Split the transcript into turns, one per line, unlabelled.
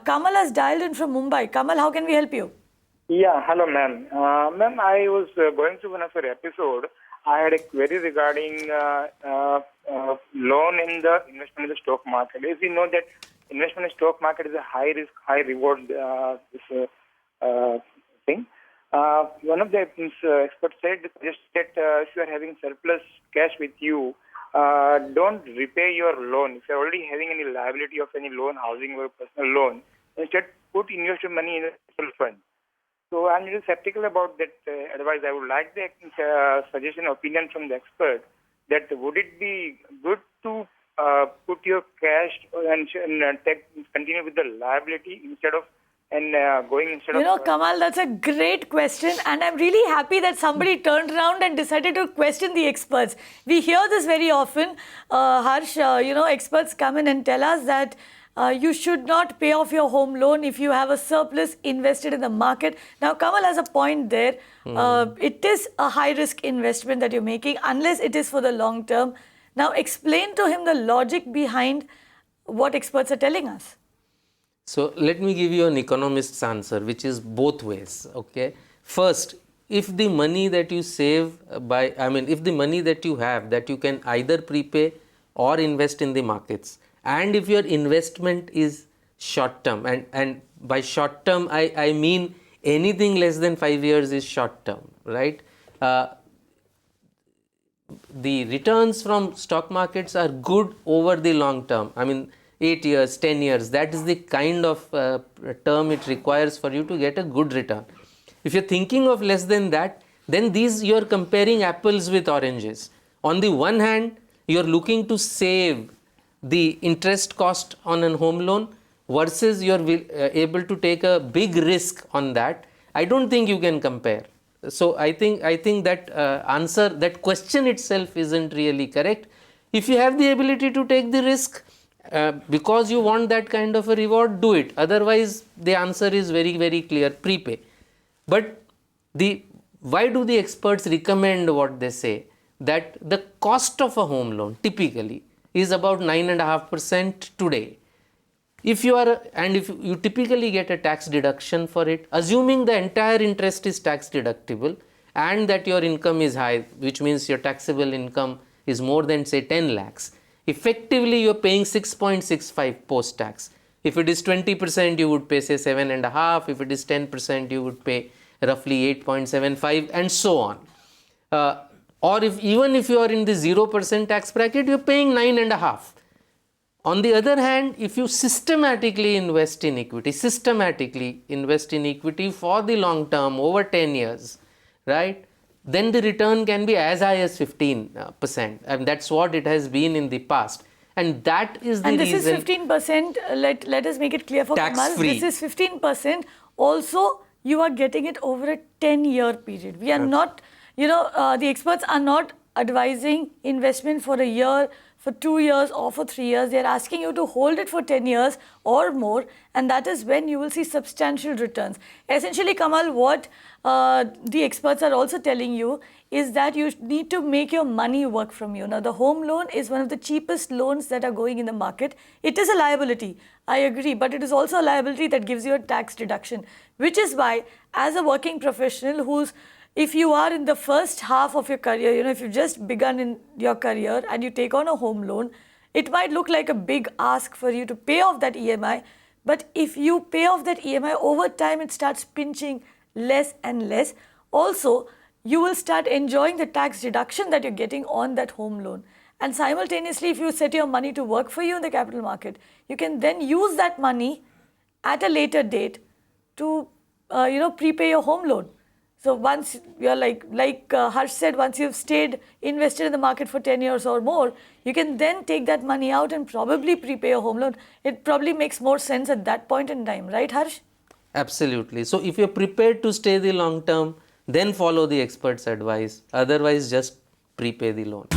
Kamal has dialed in from Mumbai. Kamal, how can we help you?
Yeah, hello, ma'am. Ma'am, I was going through one of your episode. I had a query regarding loan in the investment in the stock market. As you know that investment in stock market is a high risk, high reward thing. One of the experts said just that if you are having surplus cash with you, don't repay your loan. If you are already having any liability of any loan, housing or personal loan, instead put invest your money in a mutual fund. So I'm a little skeptical about that advice. I would like the suggestion, opinion from the expert that would it be good to put your cash and continue with the liability instead of
Kamal, that's a great question, and I'm really happy that somebody turned around and decided to question the experts. We hear this very often. Harsh, experts come in and tell us that you should not pay off your home loan if you have a surplus invested in the market. Now, Kamal has a point there. It is a high-risk investment that you're making unless it is for the long term. Now, explain to him the logic behind what experts are telling us.
So let me give you an economist's answer, which is both ways. Okay. First, if the money that you save if the money that you have that you can either prepay or invest in the markets, and if your investment is short term, and by short term I mean anything less than 5 years is short term, right? The returns from stock markets are good over the long term. 8 years, 10 years, that is the kind of term it requires for you to get a good return. If you're thinking of less than that, then you're comparing apples with oranges. On the one hand, you're looking to save the interest cost on a home loan versus you're able to take a big risk on that. I don't think you can compare. So I think that that question itself isn't really correct. If you have the ability to take the risk, because you want that kind of a reward, do it. Otherwise, the answer is very, very clear: prepay. But why do the experts recommend what they say? That the cost of a home loan typically is about 9.5% today. If you typically get a tax deduction for it, assuming the entire interest is tax deductible and that your income is high, which means your taxable income is more than say 10 lakhs. Effectively, you are paying 6.65 post-tax. If it is 20%, you would pay say 7.5. If it is 10%, you would pay roughly 8.75, and so on. Or even if you are in the 0% tax bracket, you are paying 9.5. On the other hand, if you systematically invest in equity for the long term, over 10 years, right? Then the return can be as high as 15%. And that's what it has been in the past. And that is the reason.
And this is 15%. Let us make it clear for Kamal. This is 15%. Also, you are getting it over a 10-year period. We are not, the experts are not advising investment for a year, for 2 years or for 3 years. They are asking you to hold it for 10 years or more, and that is when you will see substantial returns. Essentially, Kamal, what the experts are also telling you is that you need to make your money work from you. Now, the home loan is one of the cheapest loans that are going in the market. It is a liability, I agree, but it is also a liability that gives you a tax deduction, which is why, as a working professional if you are in the first half of your career, if you've just begun in your career and you take on a home loan, it might look like a big ask for you to pay off that EMI. But if you pay off that EMI, over time it starts pinching less and less. Also, you will start enjoying the tax deduction that you're getting on that home loan. And simultaneously, if you set your money to work for you in the capital market, you can then use that money at a later date to, prepay your home loan. So once you're like Harsh said, once you've stayed invested in the market for 10 years or more, you can then take that money out and probably prepay a home loan. It probably makes more sense at that point in time, right, Harsh?
Absolutely. So if you're prepared to stay the long term, then follow the expert's advice. Otherwise, just prepay the loan.